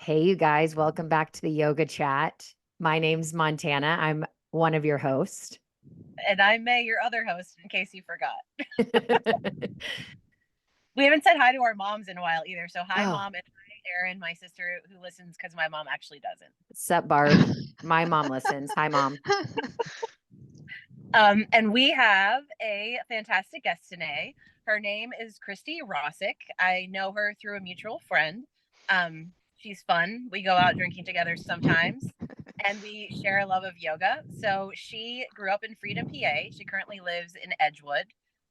Hey, you guys, welcome back to the yoga chat. My name's Montana. I'm one of your hosts. And I'm May, your other host, in case you forgot. We haven't said hi to our moms in a while either. So hi, Oh, mom, and hi, Erin, my sister, who listens because my mom actually doesn't. sup, Barb. My mom listens. Hi, mom. And we have a fantastic guest today. Her name is Christie Rossick. I know her through a mutual friend. She's fun. We go out drinking together sometimes, and we share a love of yoga. So she grew up in Freedom, PA. She currently lives in Edgewood.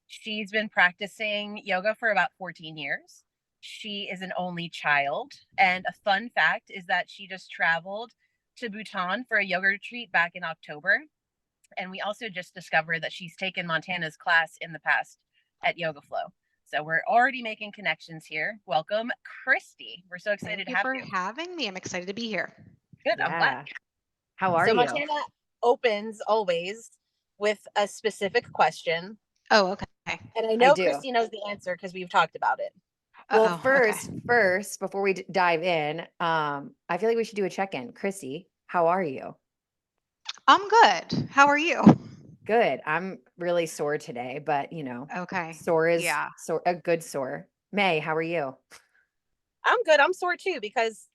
She's been practicing yoga for about 14 years. She is an only child. And a fun fact is that she just traveled to Bhutan for a yoga retreat back in October. And we also just discovered that she's taken Montana's class in the past at Yoga Flow. So we're already making connections here. Welcome, Christy. We're so excited Thank to you have for you. having me. I'm excited to be here. Good. I'm glad. Yeah. How are So you? Montana opens always with a specific question. Oh, okay. And I I know do. Christy knows the answer because we've talked about it. Well, Oh, okay. first, before we dive in, I feel like we should do a check-in. Chrissy, how are you? I'm good. How are you? Good. I'm really sore today, but Okay. sore is Yeah. a good sore. May, how are you? I'm good. I'm sore too because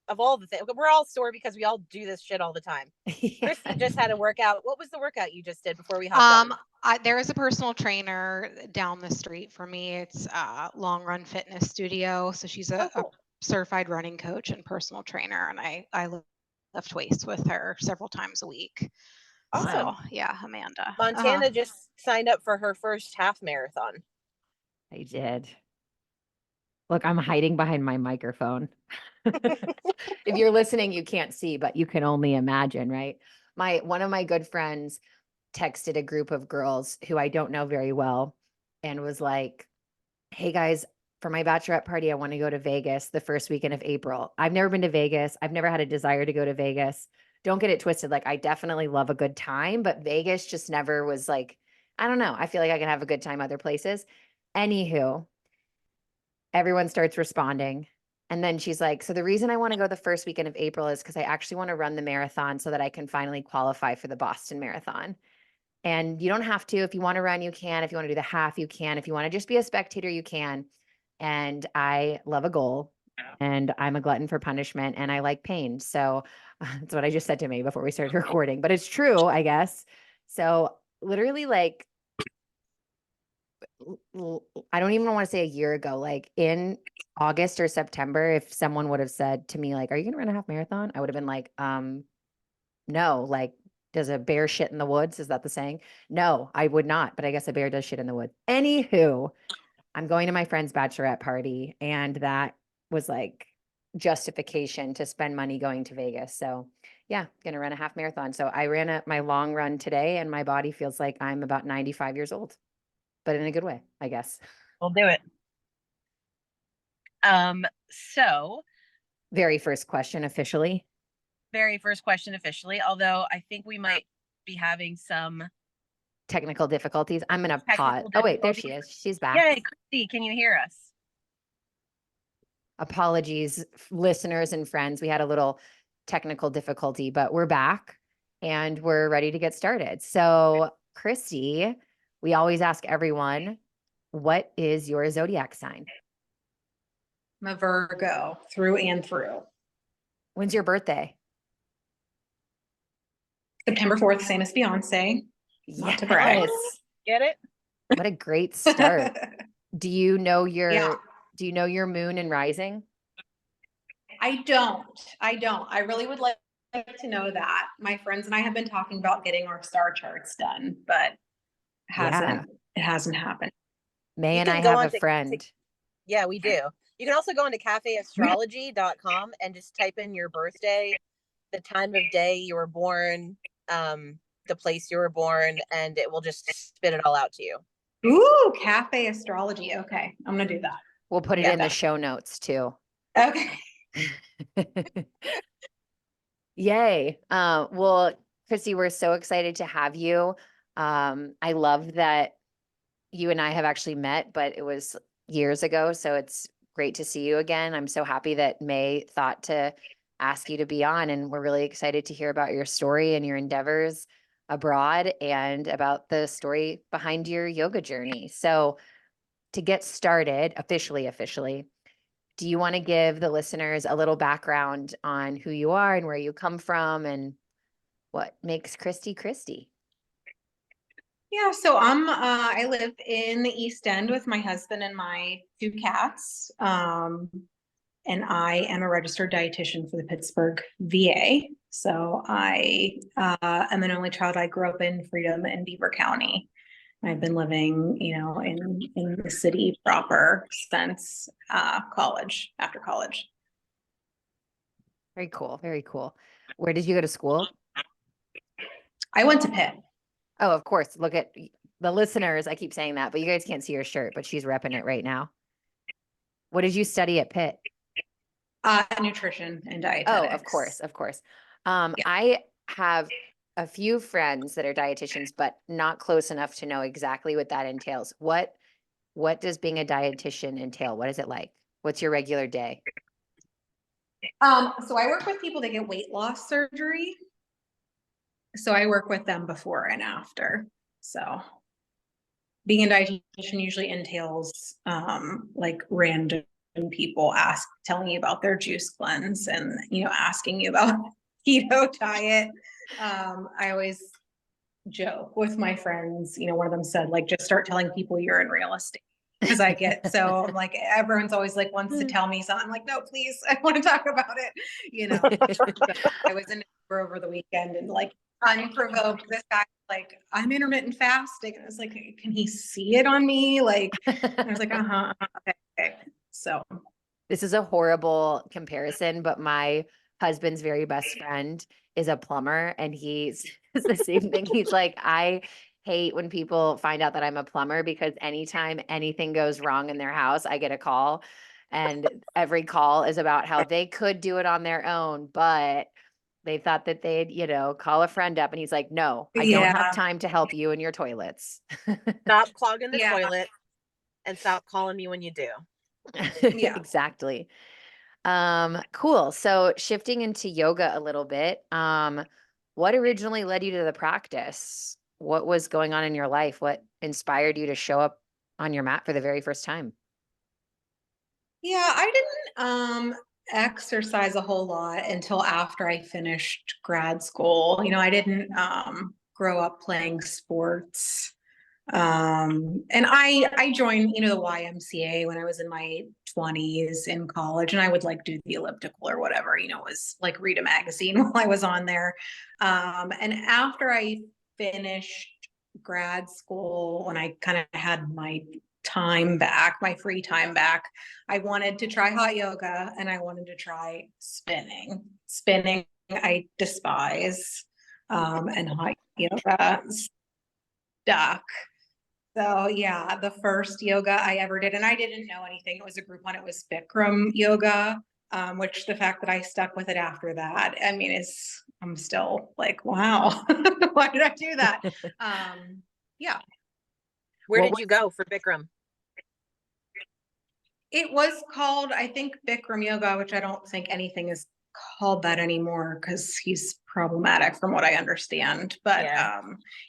of all the things. We're all sore because we all do this shit all the time. Christy Yes. just had a workout. What was the workout you just did before we hopped on? There is a personal trainer down the street for me. It's Long Run Fitness Studio. So she's Oh, a cool. certified running coach and personal trainer, and I lift weights with her several times a week. Awesome. So yeah, Amanda. Montana just signed up for her first half marathon. I did. Look, I'm hiding behind my microphone. If you're listening, you can't see, but you can only imagine, right? One of my good friends texted a group of girls who I don't know very well and was like, "Hey guys, for my bachelorette party, I want to go to Vegas the first weekend of April. I've never been to Vegas. I've never had a desire to go to Vegas. Don't get it twisted. Like, I definitely love a good time, but Vegas just never was like, I don't know. I feel like I can have a good time other places." Anywho, everyone starts responding. And then she's like, "So the reason I want to go the first weekend of April is because I actually want to run the marathon so that I can finally qualify for the Boston Marathon. And you don't have to. If you want to run, you can. If you want to do the half, you can. If you want to just be a spectator, you can." And I love a goal and I'm a glutton for punishment and I like pain. So that's what I just said to me before we started recording, but it's true, I guess. So literally, like, I don't even want to say a year ago, like in August or September, if someone would have said to me, like, "Are you going to run a half marathon?" I would have been like, no, like, does a bear shit in the woods? Is that the saying? No, I would not, but I guess a bear does shit in the woods. Anywho, I'm going to my friend's bachelorette party, and that was like justification to spend money going to Vegas. So yeah, gonna run a half marathon. So I ran my long run today, and my body feels like I'm about 95 years old, but in a good way, I guess. We'll do it. So Very first question officially. very first question officially, although I think we might be having some Technical difficulties. I'm gonna pause. technical Oh wait, there she difficulties. is. She's back. Yay, Christy, can you hear us? Apologies, listeners and friends. We had a little technical difficulty, but we're back and we're ready to get started. So, Christy, we always ask everyone, what is your zodiac sign? I'm a Virgo through and through. When's your birthday? September 4th, same as Beyonce. Not to brag. Yes. Get it? What a great start. Do you know your Yeah. do you know your moon and rising? I don't. I really would like to know that. My friends and I have been talking about getting our star charts done, but Yeah. it hasn't happened. May You and I can go have on a friend. yeah, we do. You can also go into cafeastrology.com and just type in your birthday, the time of day you were born, the place you were born, and it will just spit it all out to you. Ooh, cafe astrology. Okay, I'm gonna do that. We'll put it Yeah, in the show notes too. Okay. Yay. Well, Christy, we're so excited to have you. I love that you and I have actually met, but it was years ago. So it's great to see you again. I'm so happy that May thought to ask you to be on, and we're really excited to hear about your story and your endeavors abroad and about the story behind your yoga journey. So to get started officially, do you want to give the listeners a little background on who you are and where you come from and what makes Christie Christie? Yeah, so I live in the East End with my husband and my 2 cats. And I am a registered dietitian for the Pittsburgh VA. So I am an only child. I grew up in Freedom in Beaver County. I've been living, in the city proper since college, after college. Very cool. Very cool. Where did you go to school? I went to Pitt. Oh, of course. Look at the listeners. I keep saying that, but you guys can't see her shirt, but she's repping it right now. What did you study at Pitt? Nutrition and Oh, dietetics. of course, of course. Yeah. I have a few friends that are dietitians, but not close enough to know exactly what that entails. What does being a dietitian entail? What is it like? What's your regular day? So I work with people that get weight loss surgery. So I work with them before and after. So being a dietitian usually entails like random people telling you about their juice cleanse and asking you about keto diet. I always joke with my friends, one of them said, like, just start telling people you're in real estate. Because I get so like everyone's always like wants to tell me something. I'm like, no, please, I want to talk about it. I was in Denver over the weekend and like unprovoked, this guy like, I'm intermittent fasting. And I was like, can he see it on me? Like, I was like, okay. So This is a horrible comparison, but my husband's very best friend is a plumber, and he's the same thing. He's like, I hate when people find out that I'm a plumber because anytime anything goes wrong in their house, I get a call, and every call is about how they could do it on their own, but they thought that they'd, call a friend up. And he's like, no, I don't have time to help you in your toilets. Stop clogging the Yeah. toilet and stop calling me when you do. Yeah. Exactly. Cool. So shifting into yoga a little bit, what originally led you to the practice? What was going on in your life? What inspired you to show up on your mat for the very first time? Yeah, I didn't exercise a whole lot until after I finished grad school. I didn't grow up playing sports. And I joined, the YMCA when I was in my 20s in college, and I would like do the elliptical or whatever, it was like read a magazine while I was on there. And after I finished grad school, when I kind of had my time back, my free time back, I wanted to try hot yoga and I wanted to try spinning. Spinning, I despise, and hot yoga stuck. So yeah, the first yoga I ever did, and I didn't know anything. It was a Groupon. It was Bikram yoga, which the fact that I stuck with it after that, I mean, I'm still like, wow, why did I do that? Yeah. Where did you go for Bikram? It was called, I think, Bikram yoga, which I don't think anything is called that anymore because he's problematic from what I understand. But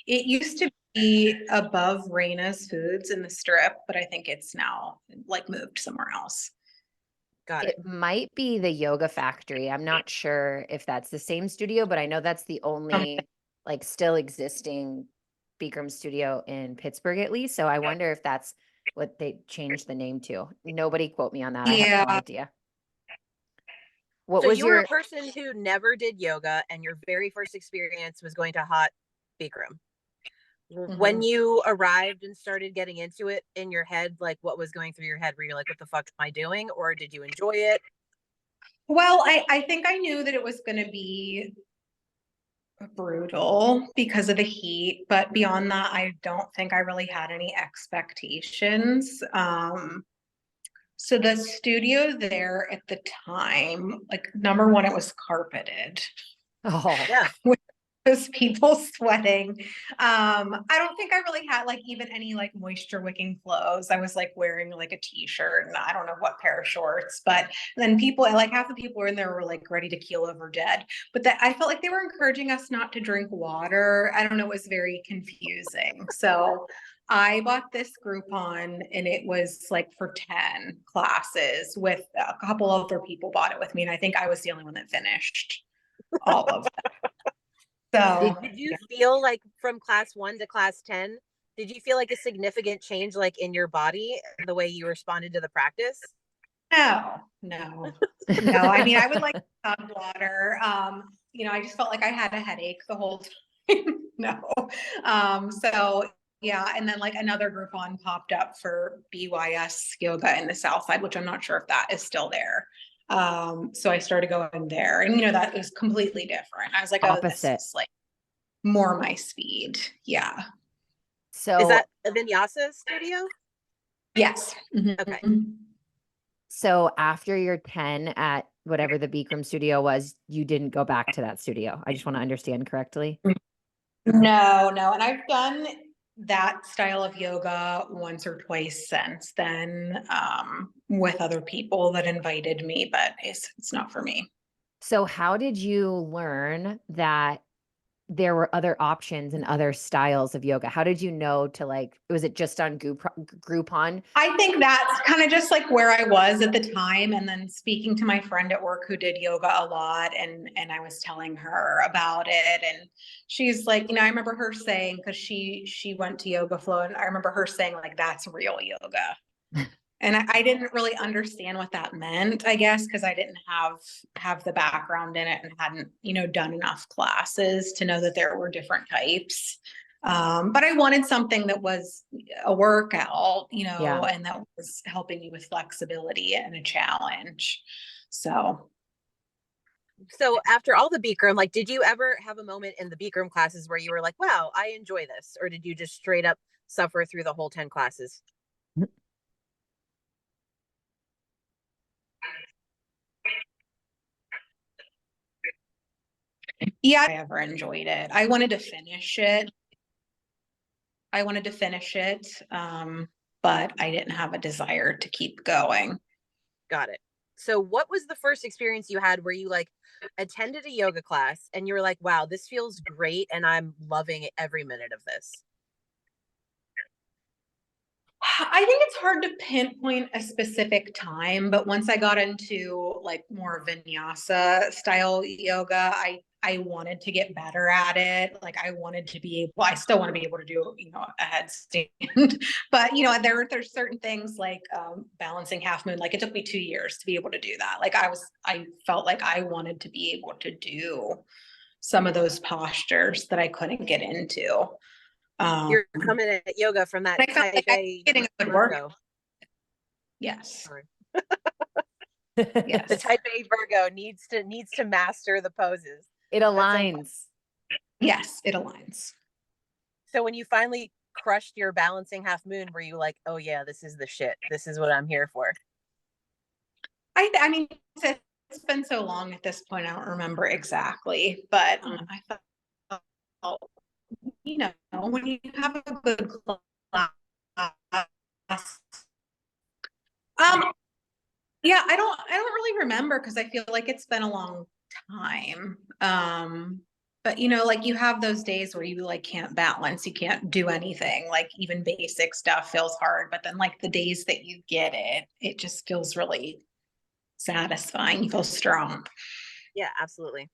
it used to be above Raina's Foods in the Strip, but I think it's now like moved somewhere else. Got it. It might be the Yoga Factory. I'm not sure if that's the same studio, but I know that's the only like still existing Bikram studio in Pittsburgh, at least. So I wonder if that's what they changed the name to. Nobody quote me on that. I have no idea. What So was you were a person who never did yoga, and your very first experience was going to hot Bikram. Mm-hmm. When you arrived and started getting into it in your head, like what was going through your head? Were you like, what the fuck am I doing? Or did you enjoy it? Well, I think I knew that it was going to be brutal because of the heat, but beyond that, I don't think I really had any expectations. So the studio there at the time, like number one, it was carpeted. Oh yeah. those people sweating. I don't think I really had like even any like moisture wicking clothes. I was like wearing like a t-shirt and I don't know what pair of shorts, but then people, like half the people were in there were like ready to keel over dead. But that I felt like they were encouraging us not to drink water. I don't know, it was very confusing. So I bought this Groupon and it was like for 10 classes with a couple other people bought it with me. And I think I was the only one that finished all of them. So Did you feel like from class 1 to class 10, did you feel like a significant change like in your body, the way you responded to the practice? no. I mean, I would like some water. I just felt like I had a headache the whole time. No. So yeah, and then like another Groupon popped up for BYS yoga in the South Side, which I'm not sure if that is still there. So I started going there, and that was completely different. I was like, oh, this Opposite. is like more my speed. Yeah. Is So, that a vinyasa studio? Yes. Okay. so after your 10 at whatever the Bikram studio was, you didn't go back to that studio. I just want to understand correctly. No. And I've done that style of yoga once or twice since then, with other people that invited me, but it's not for me. So how did you learn that there were other options and other styles of yoga? How did you know to like, was it just on Groupon? I think that's kind of just like where I was at the time. And then speaking to my friend at work who did yoga a lot, and I was telling her about it. And she's like, I remember her saying, because she went to Yoga Flow, and I remember her saying, like, that's real yoga. And I didn't really understand what that meant, I guess, because I didn't have the background in it and hadn't, done enough classes to know that there were different types. But I wanted something that was a workout, Yeah. and that was helping me with flexibility and a challenge. So after all the Bikram, like, did you ever have a moment in the Bikram classes where you were like, wow, I enjoy this? Or did you just straight up suffer through the whole 10 classes? yeah, I ever enjoyed it. I wanted to finish it. But I didn't have a desire to keep going. Got it. So what was the first experience you had where you like attended a yoga class and you were like, wow, this feels great and I'm loving every minute of this? I think it's hard to pinpoint a specific time, but once I got into like more vinyasa style yoga, I wanted to get better at it. Like I wanted to be able, I still want to be able to do, a headstand, but there's certain things like balancing half moon. Like it took me 2 years to be able to do that. Like I felt like I wanted to be able to do some of those postures that I couldn't get into. You're coming at yoga from that I felt type like A getting a good work. Virgo. Yes. Sorry. Yes. The type A Virgo needs to master the poses. It aligns. Yes, it aligns. So when you finally crushed your balancing half moon, were you like, oh yeah, this is the shit. This is what I'm here for? I mean, it's been so long at this point, I don't remember exactly, but I felt, when you have a good class, yeah, I don't really remember because I feel like it's been a long time. But like you have those days where you like can't balance, you can't do anything, like even basic stuff feels hard. But then like the days that you get it, it just feels really satisfying. You feel strong. Yeah, absolutely.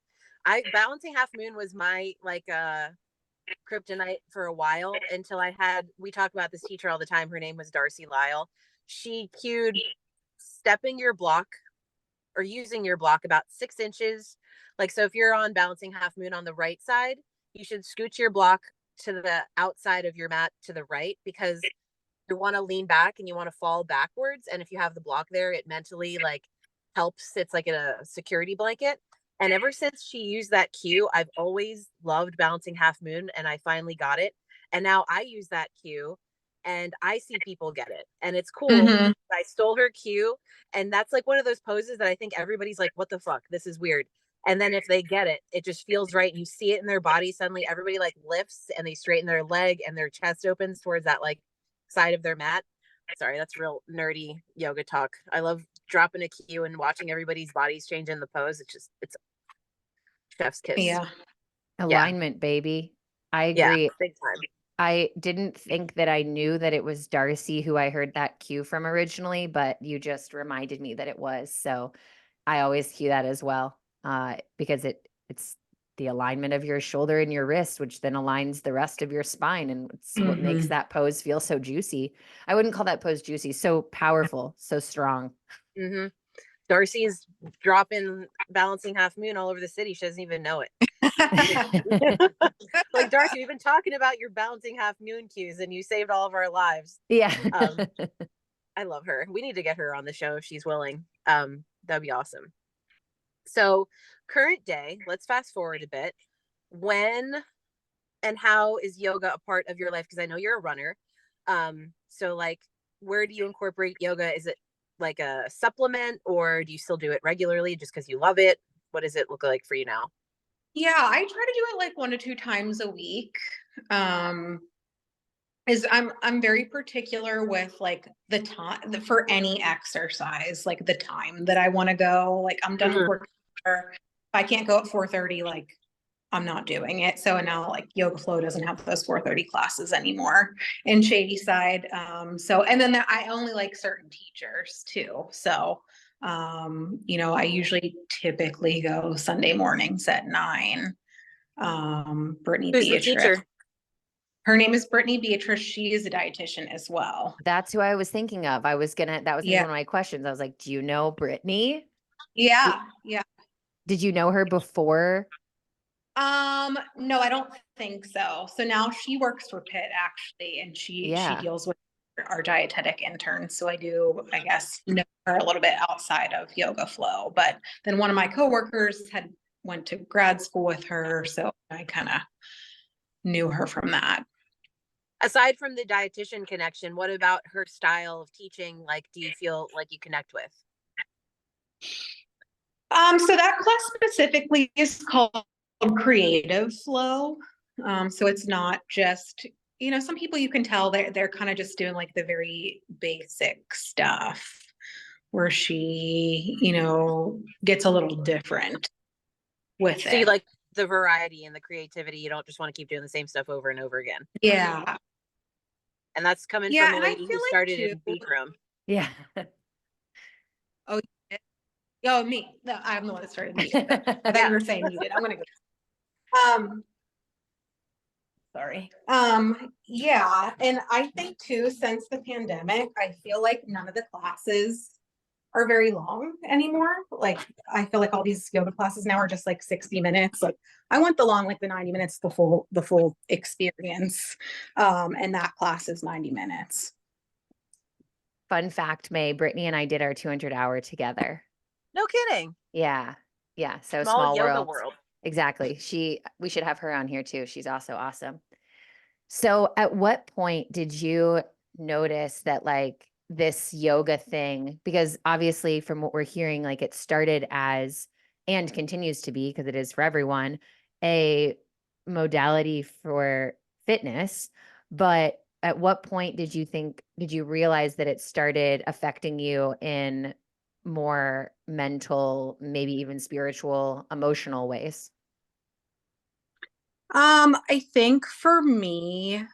Balancing half moon was my like kryptonite for a while until we talk about this teacher all the time. Her name was Darcy Lyle. She cued stepping your block or using your block about 6 inches. Like, so if you're on balancing half moon on the right side, you should scooch your block to the outside of your mat to the right, because you want to lean back and you want to fall backwards. And if you have the block there, it mentally like helps. It's like a security blanket. And ever since she used that cue, I've always loved balancing half moon, and I finally got it. And now I use that cue and I see people get it. And it's cool. Mm-hmm. I stole her cue. And that's like one of those poses that I think everybody's like, what the fuck? This is weird. And then if they get it, it just feels right. And you see it in their body. Suddenly everybody like lifts and they straighten their leg and their chest opens towards that like side of their mat. Sorry, that's real nerdy yoga talk. I love dropping a cue and watching everybody's bodies change in the pose. It's chef's kiss. Yeah. Alignment, baby. I Yeah, agree. big time. I didn't think that I knew that it was Darcy who I heard that cue from originally, but you just reminded me that it was. So I always cue that as well, because it's the alignment of your shoulder and your wrist, which then aligns the rest of your spine, and it's what makes that pose feel so juicy. I wouldn't call that pose juicy, so powerful, so strong. Mm-hmm. Darcy's dropping balancing half moon all over the city. She doesn't even know it. Like, Darcy, we've been talking about your balancing half moon cues and you saved all of our lives. Yeah. I love her. We need to get her on the show if she's willing. That'd be awesome. So current day, let's fast forward a bit. When and how is yoga a part of your life? Because I know you're a runner. So like, where do you incorporate yoga? Is it like a supplement, or do you still do it regularly just because you love it? What does it look like for you now? Yeah, I try to do it like 1 to 2 times a week. Is I'm very particular with like the time for any exercise, like the time that I want to go. Like I'm done with work. If I can't go at 4:30, like I'm not doing it. So now like Yoga Flow doesn't have those 4:30 classes anymore in Shady Side. And then I only like certain teachers too. So, I usually typically go Sunday mornings at 9. Brittany Who's the Beatrice. teacher? Her name is Brittany Beatrice. She is a dietitian as well. That's who I was thinking of. That was gonna be one of my questions. I was like, do you know Brittany? Yeah. Yeah. Did you know her before? No, I don't think so. So now she works for Pitt actually, and she deals with our dietetic interns. So I do, I guess, know her a little bit outside of Yoga Flow. But then one of my coworkers went to grad school with her, so I kind of knew her from that. Aside from the dietitian connection, what about her style of teaching? Like, do you feel like you connect with? So that class specifically is called creative flow. So it's not just, some people you can tell they're kind of just doing like the very basic stuff, where she, gets a little different with it. So you like the variety and the creativity. You don't just want to keep doing the same stuff over and over again. Yeah. And that's coming from a lady who started in Bikram. Yeah. Oh, me. No, I'm the one that started me. I thought you were saying you did. I'm gonna go. Sorry. Yeah, and I think too, since the pandemic, I feel like none of the classes are very long anymore. Like I feel like all these yoga classes now are just like 60 minutes. Like I want the 90 minutes, the full experience. And that class is 90 minutes. Fun fact, May, Brittany and I did our 200-hour together. No kidding. Yeah. Yeah. So small yoga world. Exactly. We should have her on here too. She's also awesome. So at what point did you notice that like this yoga thing, because obviously from what we're hearing, like it started as, and continues to be, because it is for everyone, a modality for fitness. But at what point did you realize that it started affecting you in more mental, maybe even spiritual, emotional ways? I think for me,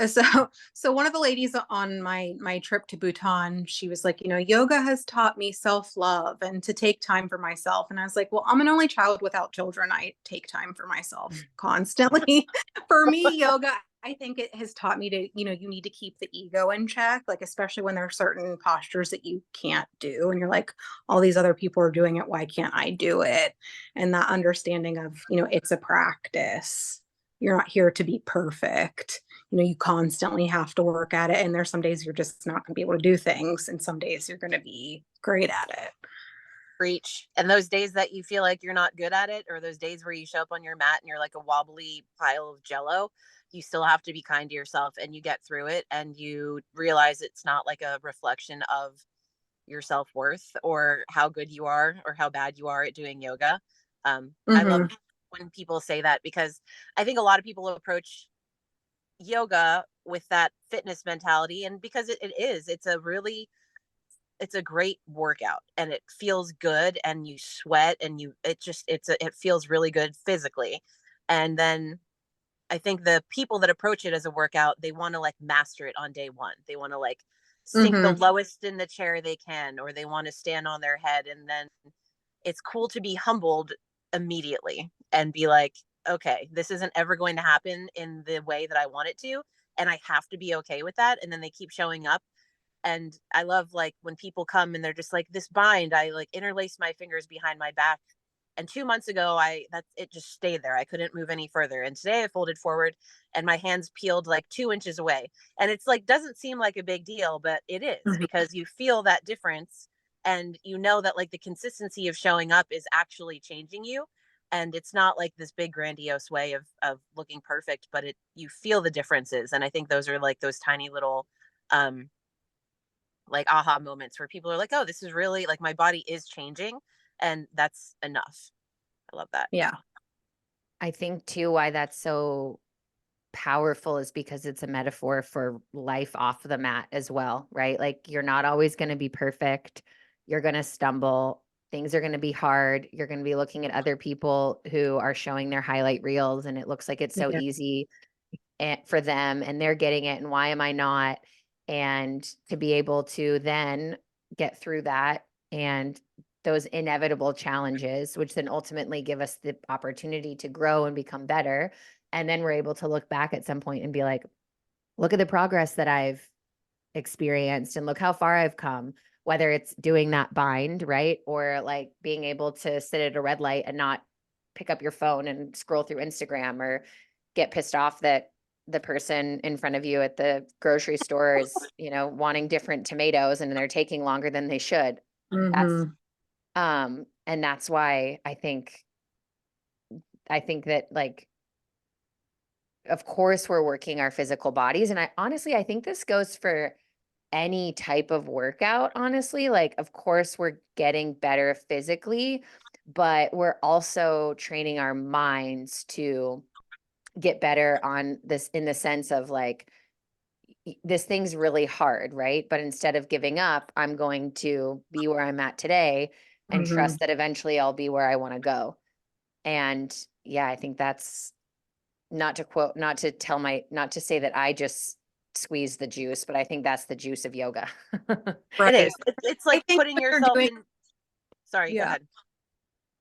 so one of the ladies on my trip to Bhutan, she was like, yoga has taught me self-love and to take time for myself. And I was like, well, I'm an only child without children. I take time for myself constantly. For me, yoga, I think it has taught me to, you need to keep the ego in check, like especially when there are certain postures that you can't do and you're like, all these other people are doing it, why can't I do it? And that understanding of, it's a practice. You're not here to be perfect. You constantly have to work at it. And there's some days you're just not going to be able to do things. And some days you're going to be great at it. Preach. And those days that you feel like you're not good at it, or those days where you show up on your mat and you're like a wobbly pile of jello, you still have to be kind to yourself and you get through it and you realize it's not like a reflection of your self-worth or how good you are or how bad you are at doing yoga. I love Mhm. when people say that, because I think a lot of people approach yoga with that fitness mentality, and because it's a great workout and it feels good and you sweat and it feels really good physically. And then I think the people that approach it as a workout, they want to like master it on day one. They want to like sink the Mhm. lowest in the chair they can, or they want to stand on their head. And then it's cool to be humbled immediately and be like, okay, this isn't ever going to happen in the way that I want it to. And I have to be okay with that. And then they keep showing up. And I love like when people come and they're just like, this bind, I like interlace my fingers behind my back. And 2 months ago, it just stayed there. I couldn't move any further. And today I folded forward and my hands peeled like 2 inches away. And it's like, doesn't seem like a big deal, but it is, Mhm. because you feel that difference. And you know that like the consistency of showing up is actually changing you. And it's not like this big grandiose way of looking perfect, but you feel the differences. And I think those are like those tiny little, um, like aha moments where people are like, oh, this is really like my body is changing. And that's enough. I love that. Yeah. I think too why that's so powerful is because it's a metaphor for life off the mat as well, right? Like you're not always going to be perfect. You're going to stumble. Things are going to be hard. You're going to be looking at other people who are showing their highlight reels and it looks like it's so Yeah. easy for them and they're getting it and why am I not? And to be able to then get through that and those inevitable challenges, which then ultimately give us the opportunity to grow and become better. And then we're able to look back at some point and be like, look at the progress that I've experienced and look how far I've come, whether it's doing that bind, right? Or like being able to sit at a red light and not pick up your phone and scroll through Instagram or get pissed off that the person in front of you at the grocery store is, wanting different tomatoes and they're taking longer than they should. That's Mhm. and that's why I think that like of course we're working our physical bodies and I think this goes for any type of workout, honestly. Like, of course, we're getting better physically, but we're also training our minds to get better on this in the sense of like, this thing's really hard, right? But instead of giving up, I'm going to be where I'm at today and Mhm. trust that eventually I'll be where I want to go. And yeah, I think that's not to say that I just squeeze the juice, but I think that's the juice of yoga. It Right. is. It's I like think putting when you're yourself doing, in. Sorry, go yeah, ahead.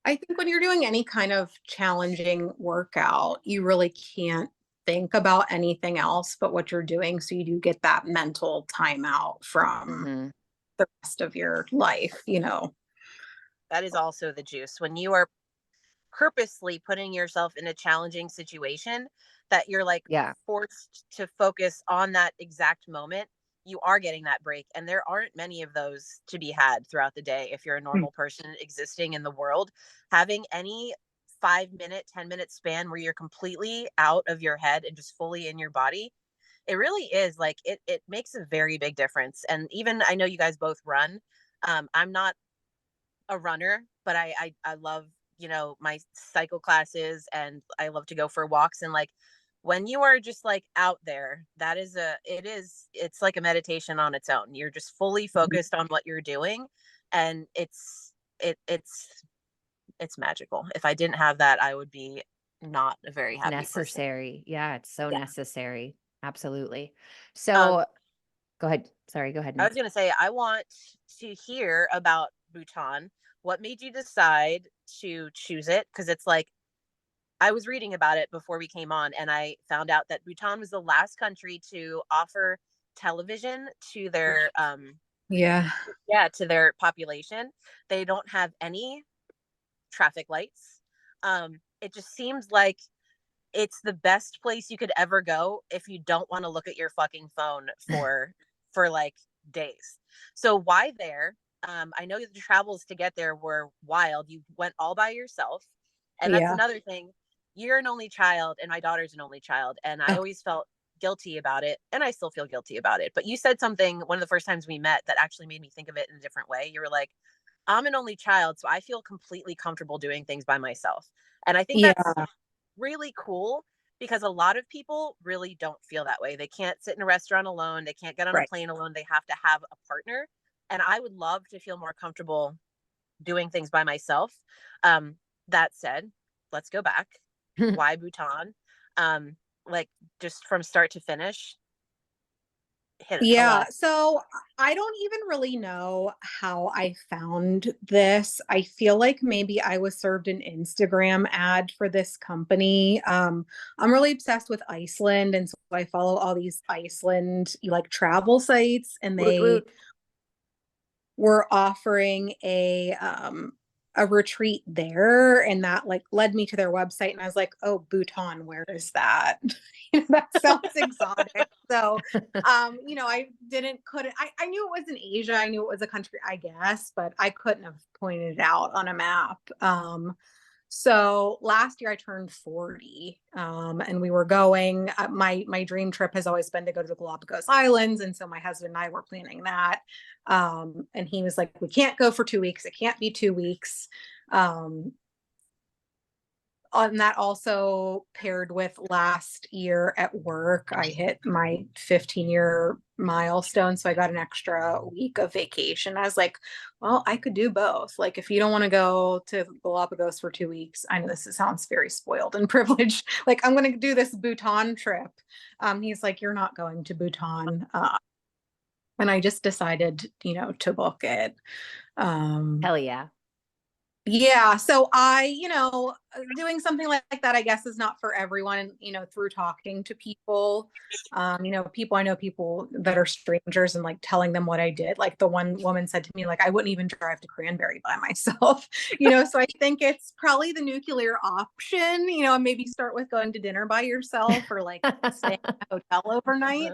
I think when you're doing any kind of challenging workout, you really can't think about anything else but what you're doing. So you do get that mental timeout from Mhm. the rest of your life. That is also the juice. When you are purposely putting yourself in a challenging situation that you're like Yeah. forced to focus on that exact moment, you are getting that break. And there aren't many of those to be had throughout the day. If you're a Mm. normal person existing in the world, having any 5 minute, 10-minute span where you're completely out of your head and just fully in your body, it really is like it makes a very big difference. And even I know you guys both run. I'm not a runner, but I love, my cycle classes and I love to go for walks. And like when you are just like out there, it's like a meditation on its own. You're just fully focused on what you're doing. And it's magical. If I didn't have that, I would be not a very happy person. Necessary. Yeah, it's so Yeah. necessary. Absolutely. Um, So go ahead. Sorry, go ahead, I was Nick. going to say, I want to hear about Bhutan. What made you decide to choose it? Because it's like, I was reading about it before we came on, and I found out that Bhutan was the last country to offer television to their Yeah. to their population. They don't have any traffic lights. It just seems like it's the best place you could ever go if you don't want to look at your fucking phone for like days. So why there? I know the travels to get there were wild. You went all by yourself, and that's Yeah. another thing. You're an only child, and my daughter's an only child, and I Oh, always felt guilty about it, and I still feel guilty about it. But you said something one of the first times we met that actually made me think of it in a different way. You were like, I'm an only child, so I feel completely comfortable doing things by myself. And I think Yeah. that's really cool because a lot of people really don't feel that way. They can't sit in a restaurant alone. They can't get on a Right. plane alone. They have to have a partner. And I would love to feel more comfortable doing things by myself. That said, let's go back. Why Bhutan? Like just from start to finish, tell Yeah, us. so I don't even really know how I found this. I feel like maybe I was served an Instagram ad for this company. I'm really obsessed with Iceland, and so I follow all these Iceland like travel sites, and Woot they woot. were offering a retreat there, and that like led me to their website, and I was like, oh, Bhutan, where is that? That sounds exotic. So I I knew it was in Asia, I knew it was a country, I guess, but I couldn't have pointed it out on a map. So last year I turned 40, and we were going. My dream trip has always been to go to the Galapagos Islands, and so my husband and I were planning that. And he was like, "We can't go for 2 weeks. It can't be 2 weeks." Um, and that also paired with last year at work, I hit my 15-year milestone, so I got an extra week of vacation. I was like, well, I could do both. Like, if you don't want to go to Galapagos for 2 weeks, I know this sounds very spoiled and privileged. Like, I'm going to do this Bhutan trip. He's like, you're not going to Bhutan. And I just decided, to book it. Hell yeah. Yeah, so doing something like that, I guess, is not for everyone. And, through talking to people, people that are strangers and like telling them what I did. Like the one woman said to me, like, I wouldn't even drive to Cranberry by myself, so I think it's probably the nuclear option, and maybe start with going to dinner by yourself or like staying in a hotel overnight.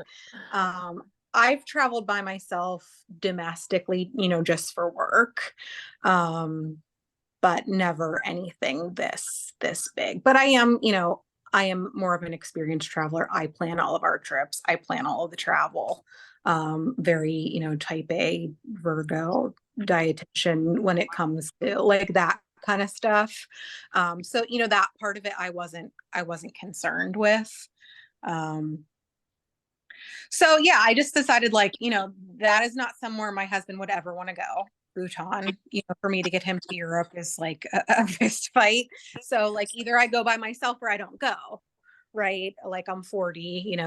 I've traveled by myself domestically, just for work. But never anything this big. But I am more of an experienced traveler. I plan all of our trips. I plan all of the travel. Very, type A Virgo dietitian when it comes to like that kind of stuff. So that part of it I wasn't concerned with. So yeah, I just decided like, that is not somewhere my husband would ever want to go. Bhutan, for me to get him to Europe is like a fist fight. So like either I go by myself or I don't go. Right. Like I'm 40,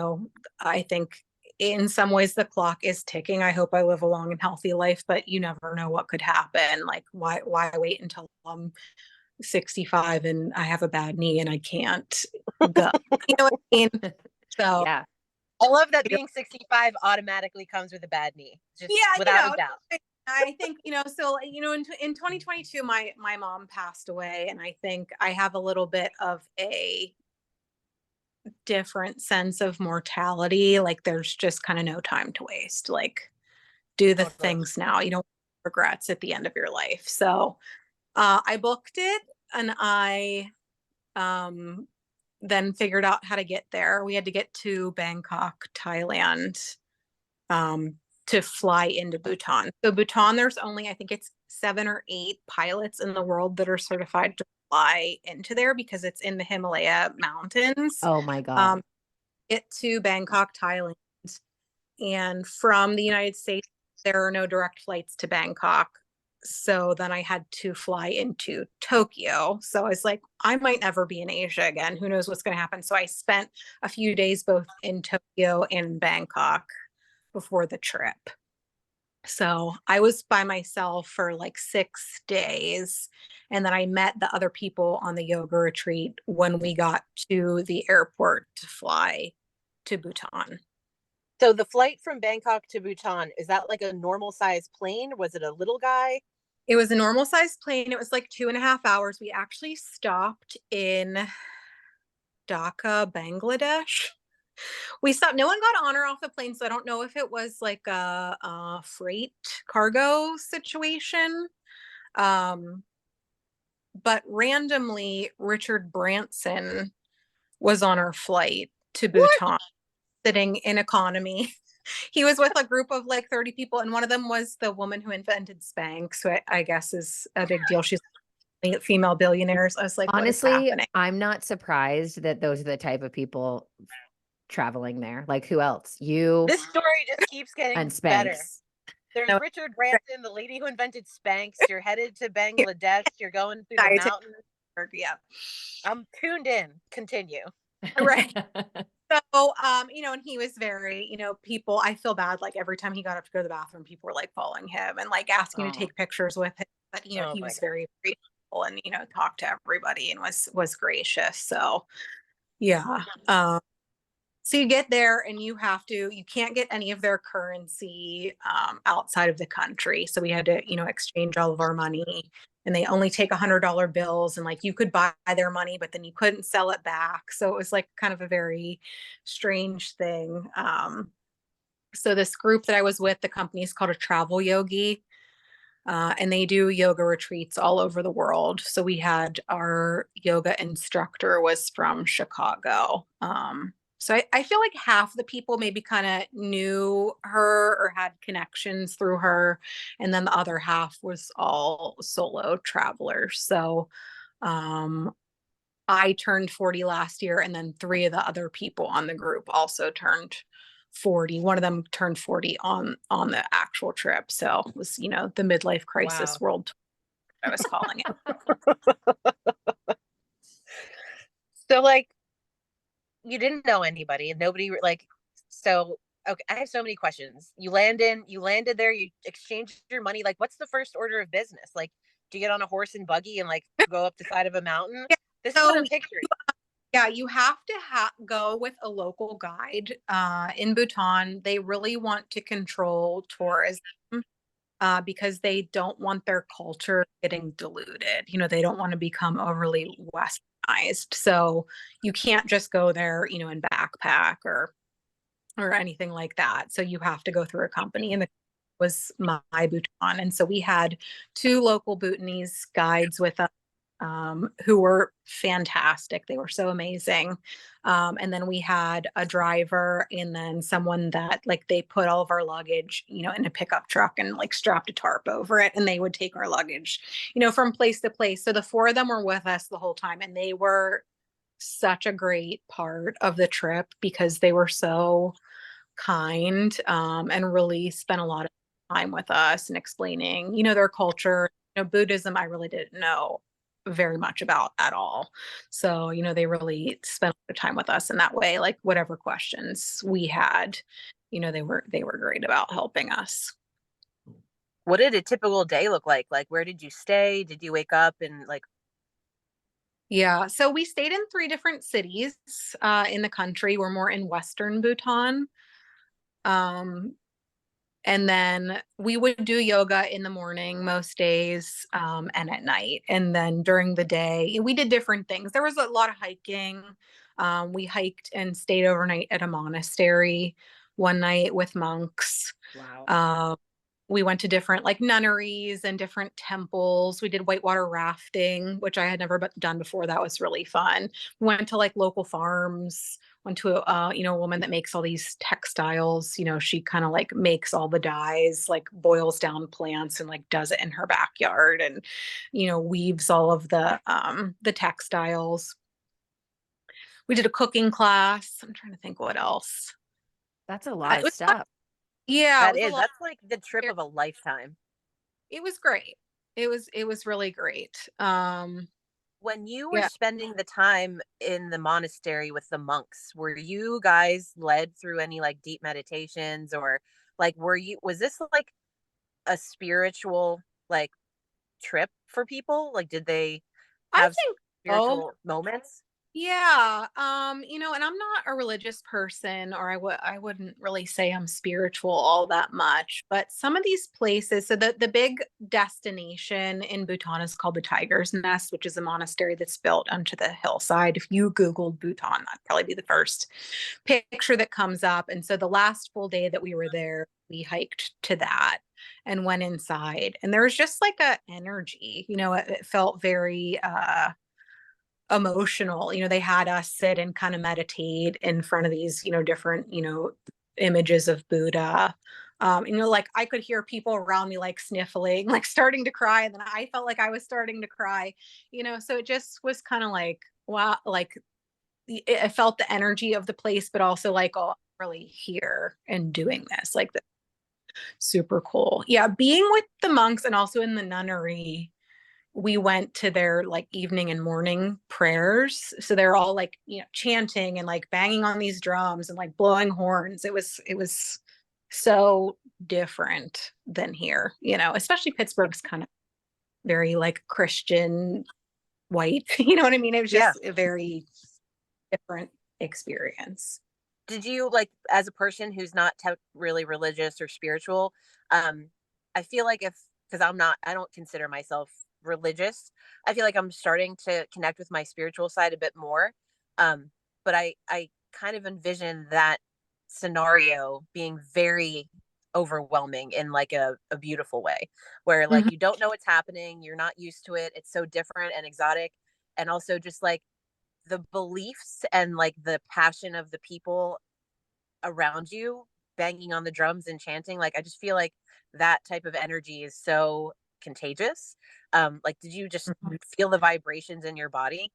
I think in some ways the clock is ticking. I hope I live a long and healthy life, but you never know what could happen. Like why wait until I'm 65 and I have a bad knee and I can't go. You know what I mean? So Yeah. I love that being 65 automatically comes with a bad knee. Just without a doubt. I think, so, in 2022, my mom passed away, and I think I have a little bit of a different sense of mortality. Like there's just kind of no time to waste. Like do the things now. You don't regrets at the end of your life. So I booked it, and I then figured out how to get there. We had to get to Bangkok, Thailand, to fly into Bhutan. So Bhutan, there's only, I think it's 7 or 8 pilots in the world that are certified to fly into there because it's in the Himalaya mountains. Oh my God. Get to Bangkok, Thailand. And from the United States, there are no direct flights to Bangkok. So then I had to fly into Tokyo. So I was like, I might never be in Asia again. Who knows what's going to happen? So I spent a few days both in Tokyo and Bangkok before the trip. So I was by myself for like 6 days. And then I met the other people on the yoga retreat when we got to the airport to fly to Bhutan. So the flight from Bangkok to Bhutan, is that like a normal size plane? Was it a little guy? It was a normal sized plane. It was like 2.5 hours. We actually stopped in Dhaka, Bangladesh. We stopped. No one got on or off the plane, so I don't know if it was like a freight cargo situation. But randomly, Richard Branson was on our flight to Bhutan. sitting in economy. He was with a group of like 30 people, and one of them was the woman who invented Spanx, so I guess is a big deal. She's female billionaires. I was like, what is Honestly, happening? I'm not surprised that those are the type of people traveling there. Like who else? You This story just keeps getting and better. Spanx. There's No. Richard Branson, the lady who invented Spanx. You're headed to Bangladesh. You're going through the Dietitian. mountains. Yeah. I'm tuned in. Continue. Right. So, and he was very, people, I feel bad. Like every time he got up to go to the bathroom, people were like following him and like asking to Oh. take pictures with him. But, Oh he my was God. very grateful and, talked to everybody and was gracious. So, yeah. So you get there and you can't get any of their currency outside of the country. So we had to, exchange all of our money, and they only take $100 bills, and like you could buy their money, but then you couldn't sell it back. So it was like kind of a very strange thing. So this group that I was with, the company is called a travel yogi. And they do yoga retreats all over the world. So we had our yoga instructor was from Chicago. So I feel like half the people maybe kind of knew her or had connections through her. And then the other half was all solo travelers. So I turned 40 last year, and then three of the other people on the group also turned 40. One of them turned 40 on the actual trip. So it was, the midlife crisis Wow. world tour, I was calling it. So like, you didn't know anybody, and nobody like. So okay, I have so many questions. You landed there. You exchanged your money. Like, what's the first order of business? Like, do you get on a horse and buggy and like go up the side of a mountain? Yeah, This is so what I'm picturing. yeah, you have to go with a local guide. In Bhutan, they really want to control tourism because they don't want their culture getting diluted. They don't want to become overly westernized. So you can't just go there, and backpack or anything like that. So you have to go through a company, and the was my Bhutan. And so we had two local Bhutanese guides with us who were fantastic. They were so amazing. And then we had a driver, and then someone that like they put all of our luggage, in a pickup truck and like strapped a tarp over it, and they would take our luggage, from place to place. So the four of them were with us the whole time, and they were such a great part of the trip because they were so kind and really spent a lot of time with us and explaining, their culture. Buddhism, I really didn't know very much about at all. So, they really spent a lot of time with us in that way. Like whatever questions we had, they were great about helping us. What did a typical day look like? Like, where did you stay? Did you wake up and like? Yeah, so we stayed in three different cities in the country. We're more in Western Bhutan. And then we would do yoga in the morning most days and at night. And then during the day, we did different things. There was a lot of hiking. We hiked and stayed overnight at a monastery one night with monks. Wow. We went to different like nunneries and different temples. We did whitewater rafting, which I had never done before. That was really fun. We went to like local farms, went to a woman that makes all these textiles. She kind of like makes all the dyes, like boils down plants and like does it in her backyard, and weaves all of the textiles. We did a cooking class. I'm trying to think what else. That's a lot It of was stuff. Yeah, That it was a is. lot. That's like the trip of a lifetime. It was great. It was really great. When you were Yeah. spending the time in the monastery with the monks, were you guys led through any like deep meditations, or like was this like a spiritual like trip for people? Like, did they I have think so. spiritual moments? Yeah. And I'm not a religious person, or I wouldn't really say I'm spiritual all that much, but some of these places, so the big destination in Bhutan is called the Tiger's Nest, which is a monastery that's built onto the hillside. If you Googled Bhutan, that'd probably be the first picture that comes up. And so the last full day that we were there, we hiked to that and went inside. And there was just like a energy, it felt very emotional. They had us sit and kind of meditate in front of these, different, images of Buddha. Like I could hear people around me like sniffling, like starting to cry. And then I felt like I was starting to cry, so it just was kind of like, wow, like I felt the energy of the place, but also like, oh, I'm really here and doing this. Like, super cool. Yeah, being with the monks and also in the nunnery, we went to their like evening and morning prayers. So they're all like, chanting and like banging on these drums and like blowing horns. It was so different than here, especially Pittsburgh's kind of very like Christian white, you know what I mean? It was Yeah. just a very different experience. Did you, like, as a person who's not really religious or spiritual, I feel like because I don't consider myself religious. I feel like I'm starting to connect with my spiritual side a bit more. But I kind of envision that scenario being very overwhelming in like a beautiful way, where like you don't know what's happening, you're not used to it, it's so different and exotic, and also just like the beliefs and like the passion of the people around you banging on the drums and chanting. Like, I just feel like that type of energy is so contagious. Like, did you just feel the vibrations in your body?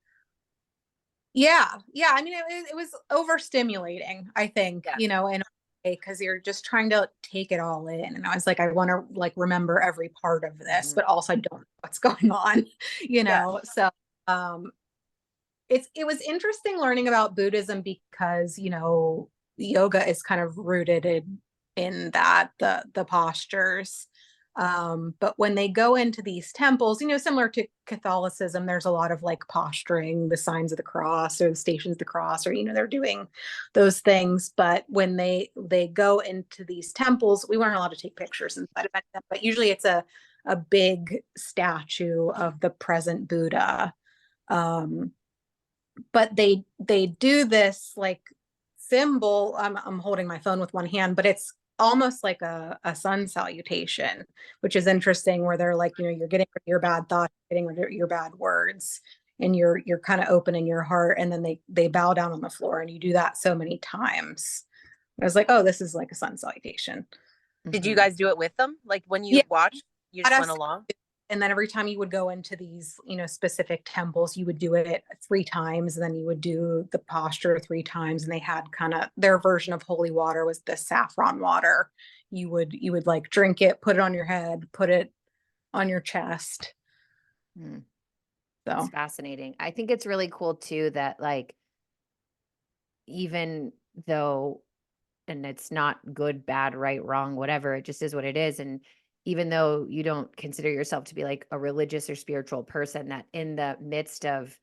Yeah. I mean, it was overstimulating, I think, Yeah. in a way, because you're just trying to take it all in. And I was like, I want to like remember every part of this, but also I don't know what's going on, So it was interesting learning about Buddhism because, yoga is kind of rooted in that, the postures. But when they go into these temples, similar to Catholicism, there's a lot of like posturing, the signs of the cross or the stations of the cross, or they're doing those things. But when they go into these temples, we weren't allowed to take pictures inside of them, but usually it's a big statue of the present Buddha. But they do this like symbol. I'm holding my phone with one hand, but it's almost like a sun salutation, which is interesting, where they're like, you're getting rid of your bad thoughts, getting rid of your bad words, and you're kind of opening your heart, and then they bow down on the floor, and you do that so many times. I was like, oh, this is like a sun salutation. Did you guys do it with them? Like, when you Yeah. watched, you just went along? And then every time you would go into these, specific temples, you would do it 3 times. And then you would do the posture 3 times. And they had kind of their version of holy water was the saffron water. You would like drink it, put it on your head, put it on your chest. That's So fascinating. I think it's really cool too that like, even though, and it's not good, bad, right, wrong, whatever, it just is what it is. And even though you don't consider yourself to be like a religious or spiritual person, that in the midst of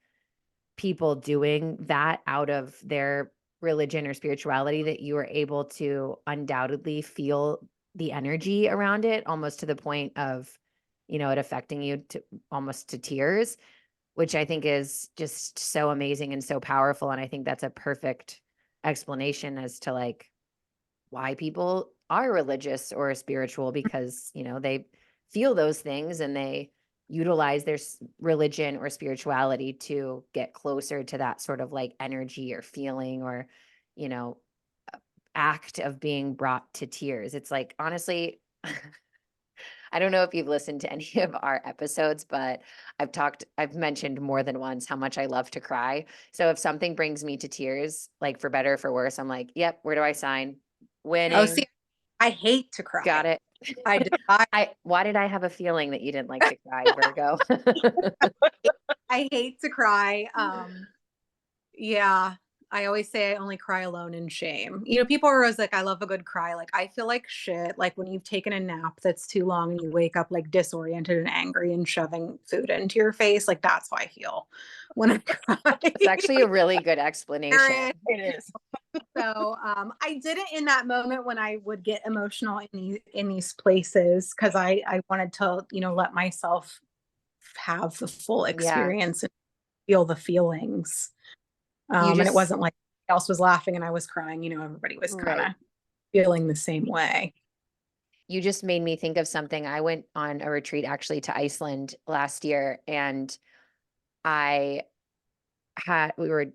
people doing that out of their religion or spirituality, that you are able to undoubtedly feel the energy around it, almost to the point of, it affecting you to almost to tears, which I think is just so amazing and so powerful. And I think that's a perfect explanation as to like why people are religious or spiritual, because, they feel those things and they utilize their religion or spirituality to get closer to that sort of like energy or feeling or, you know, act of being brought to tears. It's like, honestly, I don't know if you've listened to any of our episodes, but I've mentioned more than once how much I love to cry. So if something brings me to tears, like for better or for worse, I'm like, yep, where do I sign? Winning. Oh, see, I hate to cry. Got it. Why did I have a feeling that you didn't like to cry, Virgo? I hate to cry. Yeah, I always say I only cry alone in shame. People are always like, I love a good cry. Like, I feel like shit. Like when you've taken a nap that's too long and you wake up like disoriented and angry and shoving food into your face. Like, that's how I feel when I cry. It's actually a really good explanation. It is. So I didn't in that moment when I would get emotional in these places, because I wanted to, let myself have the full experience and feel the feelings. And it wasn't like else was laughing and I was crying, everybody was kind of feeling the same way. You just made me think of something. I went on a retreat actually to Iceland last year, and I we were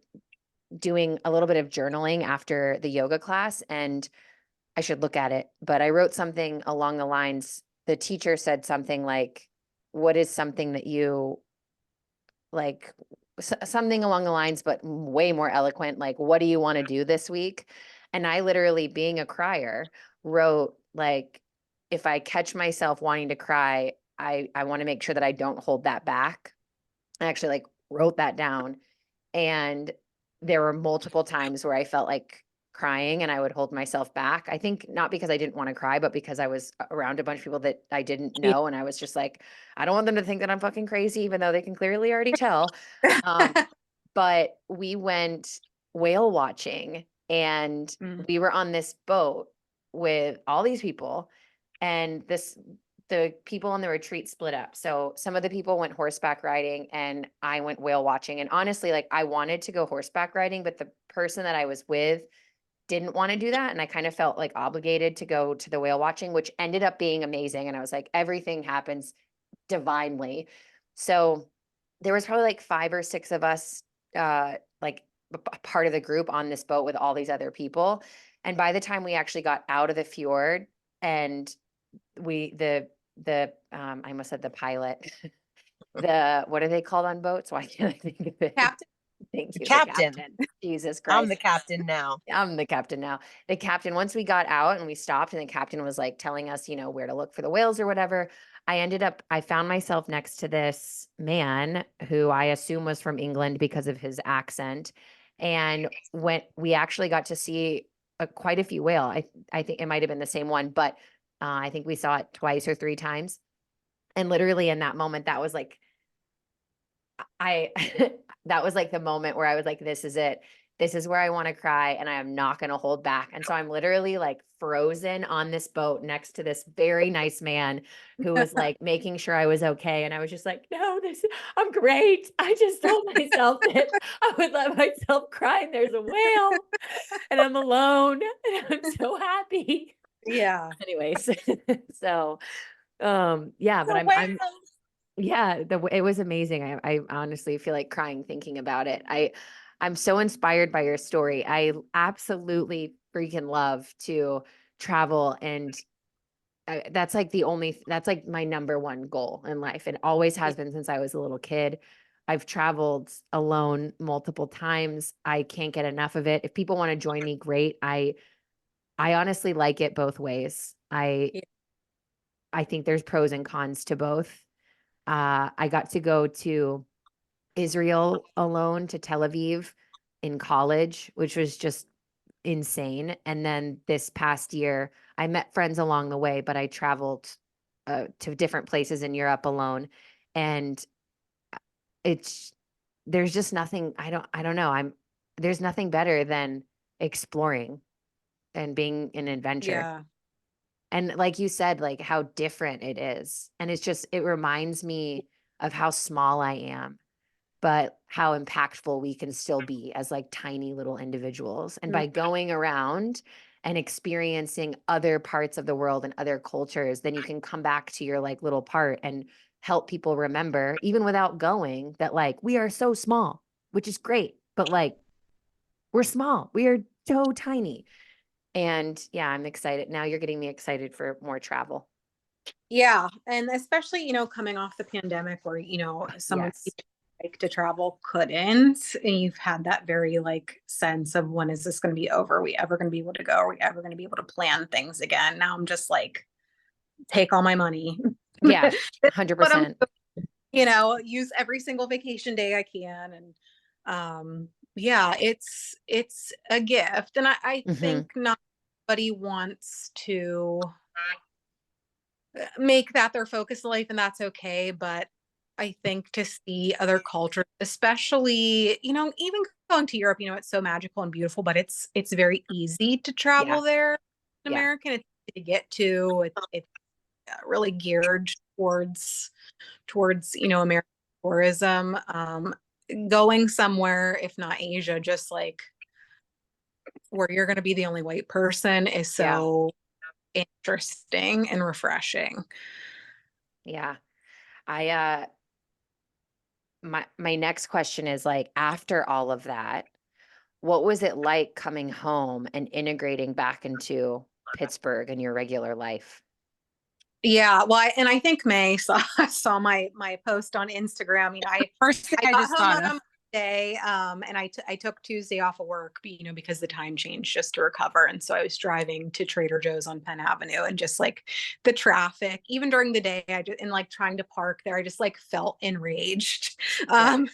doing a little bit of journaling after the yoga class, and I should look at it, but I wrote something along the lines, the teacher said something like, what is something that you like, something along the lines, but way more eloquent, like, what do you want to do this week? And I literally, being a crier, wrote like, if I catch myself wanting to cry, I want to make sure that I don't hold that back. I actually like wrote that down. And there were multiple times where I felt like crying and I would hold myself back. I think not because I didn't want to cry, but because I was around a bunch of people that I didn't know. And I was just like, I don't want them to think that I'm fucking crazy, even though they can clearly already tell. But we went whale watching, and we were on this boat with all these people, and the people on the retreat split up. So some of the people went horseback riding and I went whale watching. And honestly, like, I wanted to go horseback riding, but the person that I was with didn't want to do that. And I kind of felt like obligated to go to the whale watching, which ended up being amazing. And I was like, everything happens divinely. So there was probably like 5 or 6 of us, like part of the group on this boat with all these other people. And by the time we actually got out of the fjord, and I almost said the pilot, what are they called on boats? Why can't I think of it? Captain. Thank you. The Captain. captain. Jesus I'm Christ. the captain now. I'm the captain now. The captain, once we got out and we stopped and the captain was like telling us, where to look for the whales or whatever, I found myself next to this man who I assume was from England because of his accent. And when we actually got to see quite a few whale, I think it might have been the same one, but I think we saw it twice or 3 times. And literally in that moment, that was like, I that was like the moment where I was like, this is it. This is where I want to cry and I am not going to hold back. And so I'm literally like frozen on this boat next to this very nice man who was like making sure I was okay. And I was just like, no, I'm great. I just told myself that I would let myself cry and there's a whale and I'm alone and I'm so happy. Yeah. Anyways, so yeah, but yeah, it was amazing. I honestly feel like crying thinking about it. I'm so inspired by your story. I absolutely freaking love to travel, and that's like that's like my number one goal in life. It always has been since I was a little kid. I've traveled alone multiple times. I can't get enough of it. If people want to join me, great. I honestly like it both ways. I think there's pros and cons to both. I got to go to Israel alone, to Tel Aviv in college, which was just insane. And then this past year, I met friends along the way, but I traveled to different places in Europe alone. And it's, there's just nothing, I don't know. There's nothing better than exploring and being an adventure. Yeah. And like you said, like how different it is. And it reminds me of how small I am, but how impactful we can still be as like tiny little individuals. And by going around and experiencing other parts of the world and other cultures, then you can come back to your like little part and help people remember, even without going, that like we are so small, which is great, but like we're small. We are so tiny. And yeah, I'm excited. Now you're getting me excited for more travel. Yeah. And especially, coming off the pandemic where, someone Yes. like to travel couldn't, and you've had that very like sense of, when is this going to be over? Are we ever going to be able to go? Are we ever going to be able to plan things again? Now I'm just like, take all my money. Yeah, This is what I'm 100%. doing, use every single vacation day I can. And yeah, it's a gift. And I think not everybody wants to make that their focus in life, and that's okay. But I think to see other cultures, especially, even going to Europe, it's so magical and beautiful, but it's very easy to travel there in Yeah. America. It's easy to get to. It's really geared towards American tourism. Going somewhere, if not Asia, just like where you're going to be the only white person, is so interesting and refreshing. Yeah. I my next question is like, after all of that, what was it like coming home and integrating back into Pittsburgh and your regular life? Yeah, well, I think May saw saw my post on Instagram. First thing I I got just home thought on of. a Monday, and I took Tuesday off of work, because the time changed just to recover, and so I was driving to Trader Joe's on Penn Avenue, and just like the traffic, even during the day, and like trying to park there, I just like felt enraged. Yeah.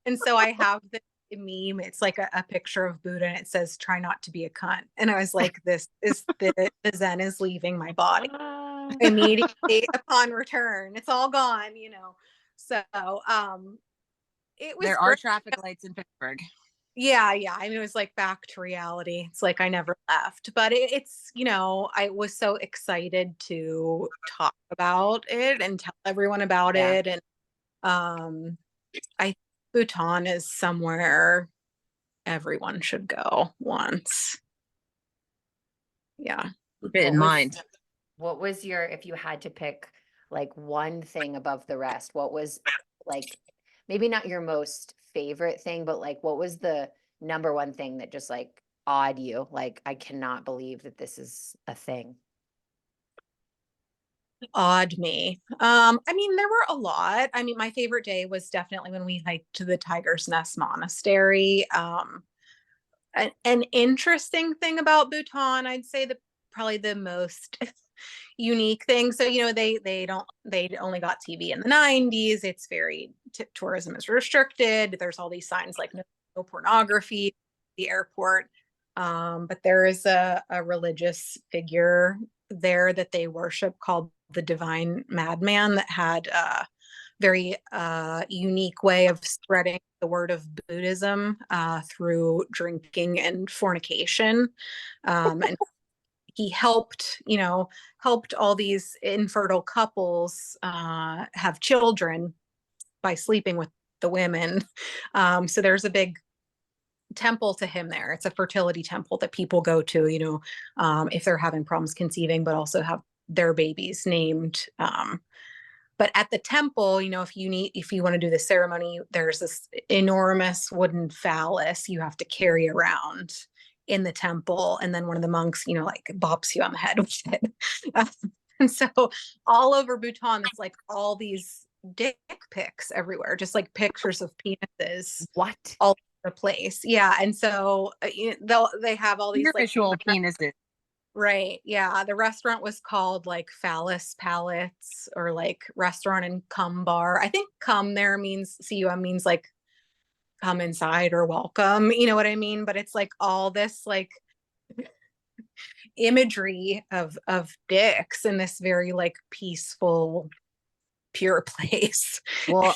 And so I have the meme. It's like a picture of Buddha, and it says, "Try not to be a cunt." And I was like, this is the Zen is leaving my body immediately upon return. It's all gone. So it was There are great. traffic lights in Pittsburgh. Yeah, yeah. I mean, it was like back to reality. It's like I never left. But I was so excited to talk about it and tell everyone about Yeah. it. And I think Bhutan is somewhere everyone should go once. Yeah. Keep it in What was- mind. What was if you had to pick like one thing above the rest, what was like, maybe not your most favorite thing, but like, what was the number one thing that just like awed you? Like, I cannot believe that this is a thing. Awed me. I mean, there were a lot. I mean, my favorite day was definitely when we hiked to the Tiger's Nest Monastery. An interesting thing about Bhutan, I'd say probably the most unique thing. So, they only got TV in the 90s. It's very tourism is restricted. There's all these signs like no pornography, the airport. But there is a religious figure there that they worship called the Divine Madman that had a very unique way of spreading the word of Buddhism through drinking and fornication. And he helped all these infertile couples have children by sleeping with the women. So there's a big temple to him there. It's a fertility temple that people go to, if they're having problems conceiving, but also have their babies named. But at the temple, if you want to do the ceremony, there's this enormous wooden phallus you have to carry around in the temple. And then one of the monks, like bops you on the head with it. And so all over Bhutan, it's like all these dick pics everywhere, just like pictures of penises What? all over the place. Yeah. And so they have all these like Spiritual penises. Right. Yeah. The restaurant was called like Phallus Palates, or like restaurant and cum bar. I think cum there means cum means like come inside or welcome. You know what I mean? But it's like all this like imagery of dicks in this very like peaceful, pure place. Well,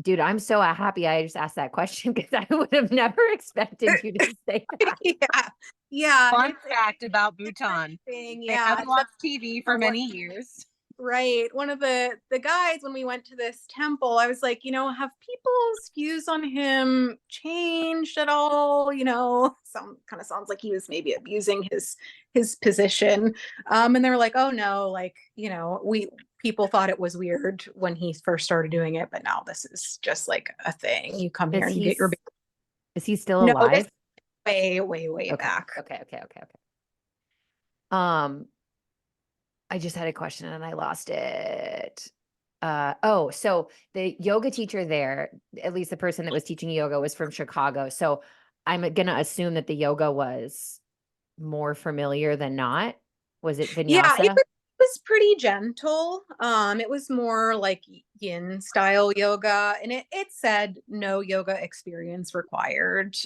dude, I'm so happy I just asked that question because I would have never expected you to say that. Yeah. Yeah. Fun fact about Bhutan. Thing. They Yeah. haven't watched TV for many years. Right. One of the guys, when we went to this temple, I was like, have people's views on him changed at all? Some kind of sounds like he was maybe abusing his position. And they were like, oh no, like, people thought it was weird when he first started doing it, but now this is just like a thing. You come here and you get your Is he still No, alive? way, way, way Okay. back. Okay. I just had a question and I lost it. So the yoga teacher there, at least the person that was teaching yoga, was from Chicago. So I'm gonna assume that the yoga was more familiar than not. Was it Yeah, vinyasa? it was pretty gentle. It was more like yin style yoga, and it said no yoga experience required.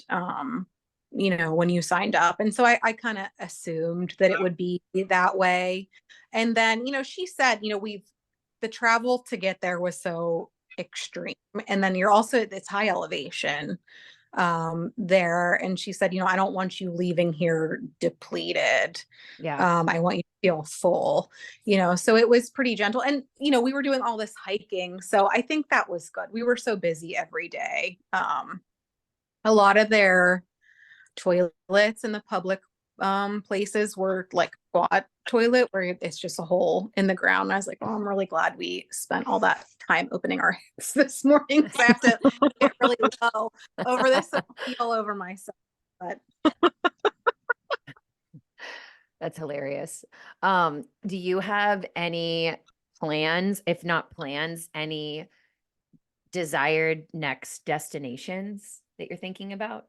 When you signed up, and so I kind of assumed that it would be that way. And then, she said, the travel to get there was so extreme, and then it's high elevation there. And she said, I don't want you leaving here depleted. Yeah. I want you to feel full, so it was pretty gentle. And, we were doing all this hiking. So I think that was good. We were so busy every day. A lot of their toilets in the public places were like squat toilet where it's just a hole in the ground. And I was like, oh, I'm really glad we spent all that time opening our hips this morning because I have to get really low over this and feel over myself. But That's hilarious. Do you have any plans, if not plans, any desired next destinations that you're thinking about?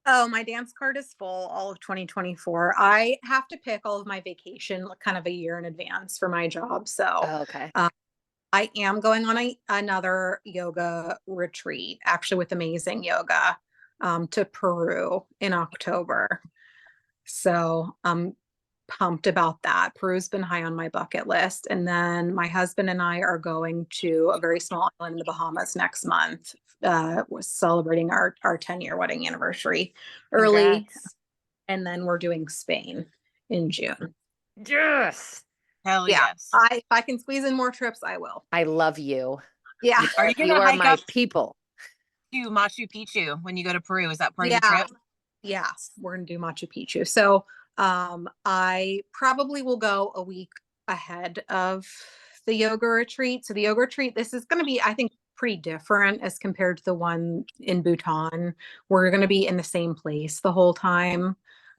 oh, my dance card is full all of 2024. I have to pick all of my vacation kind of a year in advance for my job. So Oh, okay. I am going on another yoga retreat, actually with Amazing Yoga, to Peru in October. So I'm pumped about that. Peru's been high on my bucket list. And then my husband and I are going to a very small island in the Bahamas next month. We're celebrating our 10-year wedding anniversary early. Congrats. And then we're doing Spain in June. Yes. Hell Yeah. yes. If I can squeeze in more trips, I will. I love you. Yeah. Are you You gonna are hike my up people. to Machu Picchu when you go to Peru? Is that part of the Yeah. trip? Yeah, we're gonna do Machu Picchu. So I probably will go a week ahead of the yoga retreat. So the yoga retreat, this is gonna be, I think, pretty different as compared to the one in Bhutan. We're gonna be in the same place the whole time.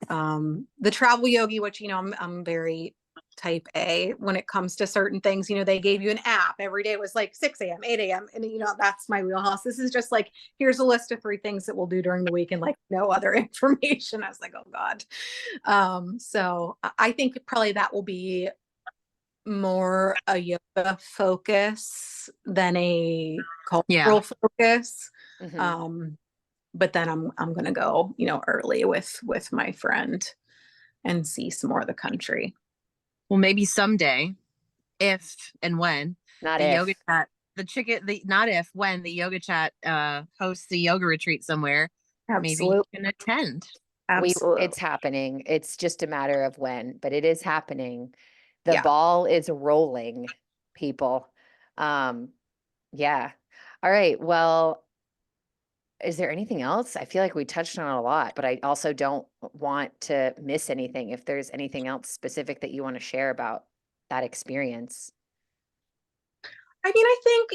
The travel yogi, which I'm very type A when it comes to certain things. They gave you an app every day. It was like 6 a.m., 8 a.m. And that's my wheelhouse. This is just like, here's a list of 3 things that we'll do during the week and like no other information. I was like, oh God. So I think probably that will be more a yoga focus than a cultural focus. Mhm. But then I'm gonna go, early with my friend and see some more of the country. Well, maybe someday, if and when Not the yoga if. chat, not if, when the yoga chat hosts the yoga retreat somewhere, maybe you Absolutely. can attend. Absolutely. It's happening. It's just a matter of when, but it is happening. The Yeah. ball is rolling, people. Yeah. All right. Well, is there anything else? I feel like we touched on a lot, but I also don't want to miss anything. If there's anything else specific that you want to share about that experience. I mean, I think,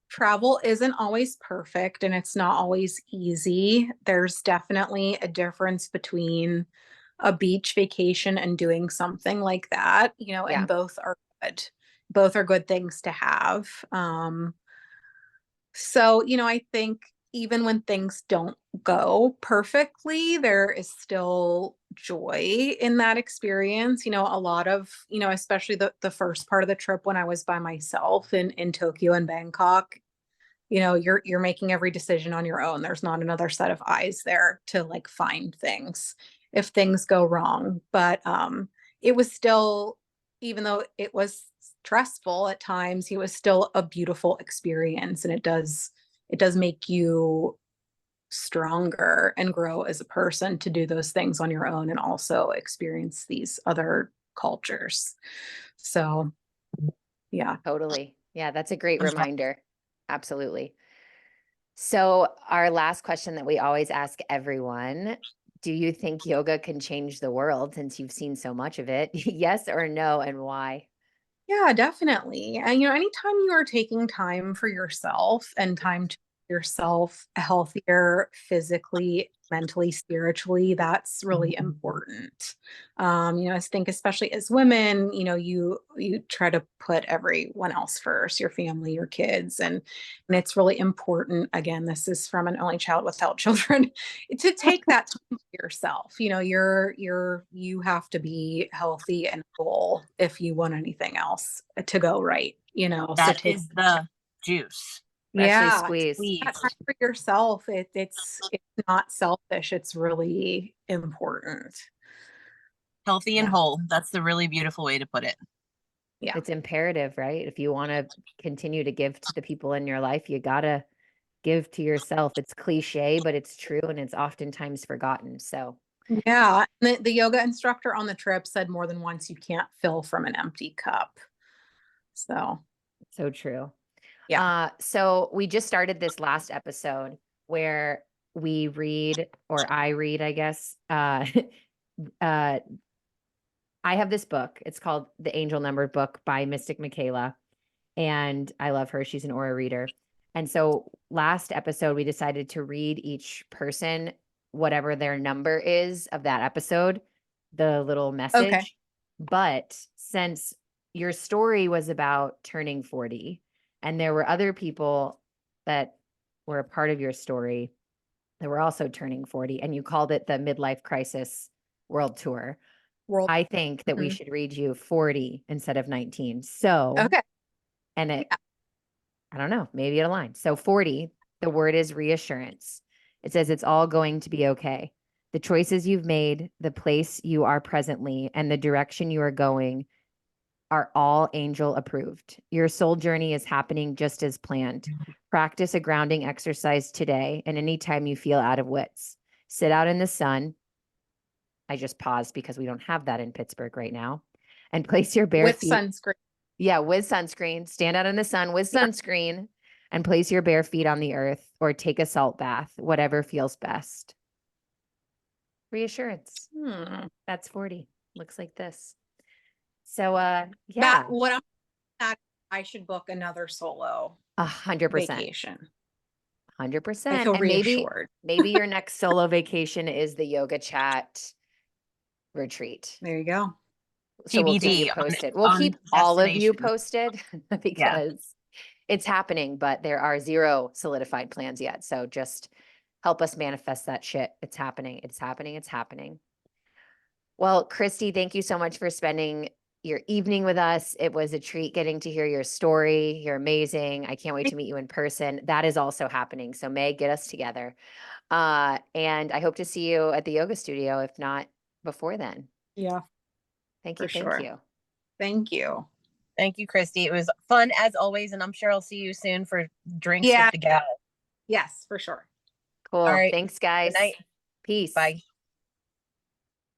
travel isn't always perfect and it's not always easy. There's definitely a difference between a beach vacation and doing something like that, Yeah. and both are good. Both are good things to have. So, I think even when things don't go perfectly, there is still joy in that experience. A lot of, especially the first part of the trip when I was by myself in Tokyo and Bangkok, you're making every decision on your own. There's not another set of eyes there to like find things if things go wrong. But it was still, even though it was stressful at times, it was still a beautiful experience. And it does make you stronger and grow as a person to do those things on your own and also experience these other cultures. So yeah. Totally. Yeah, that's a great reminder. Absolutely. So, our last question that we always ask everyone, do you think yoga can change the world since you've seen so much of it? Yes or no, and why? Yeah, definitely. And anytime you are taking time for yourself and time to make yourself healthier physically, mentally, spiritually, that's really important. I think especially as women, you try to put everyone else first, your family, your kids, and it's really important. Again, this is from an only child without children to take that time for yourself. You have to be healthy and whole if you want anything else to go right. So That take, is the juice. Freshly yeah, squeezed. Please. that time for yourself. It's not selfish. It's really important. Healthy and Yeah. whole. That's the really beautiful way to put it. Yeah. It's imperative, right? If you want to continue to give to the people in your life, you got to give to yourself. It's cliche, but it's true and it's oftentimes forgotten. So, Yeah. The yoga instructor on the trip said more than once, you can't fill from an empty cup. So so true. yeah. So we just started this last episode where we read, or I read, I guess, I have this book. It's called The Angel Number Book by Mystic Michaela. And I love her. She's an aura reader. And so last episode, we decided to read each person, whatever their number is of that episode, the little message. But since your story was about turning 40, and there were other people that were a part of your story that were also turning 40, and you called it the Midlife Crisis World Tour, I think that we should read you 40 instead of 19. So, and it, I don't know, maybe it aligns. So 40, the word is reassurance. It says it's all going to be okay. The choices you've made, the place you are presently, and the direction you are going are all angel approved. Your soul journey is happening just as planned. Practice a grounding exercise today and anytime you feel out of wits. Sit out in the sun. I just paused because we don't have that in Pittsburgh right now. And place your bare feet. With sunscreen. Yeah, with sunscreen. Stand out in the sun with sunscreen and place your bare feet on the earth or take a salt bath, whatever feels best. Reassurance. That's 40. Looks like this. So, yeah. What I'm at, I should book another solo 100%. vacation. 100%. I feel And reassured. maybe your next solo vacation is the yoga chat retreat. There you go. So we'll keep you TBD posted. We'll keep all of you posted because it's happening, but there are 0 solidified plans yet. So just help us manifest that shit. It's happening. It's happening. It's happening. Well, Christie, thank you so much for spending your evening with us. It was a treat getting to hear your story. You're amazing. I can't wait to meet you in person. That is also happening. So Meg, get us together. And I hope to see you at the yoga studio, if not before then. Yeah. Thank you. For Thank sure. you. Thank you. Thank you, Christy. It was fun as always, and I'm sure I'll see you soon for drinks Yeah. with the gal. Yes, for sure. Cool. All right. Thanks, guys. Good night. Peace. Bye.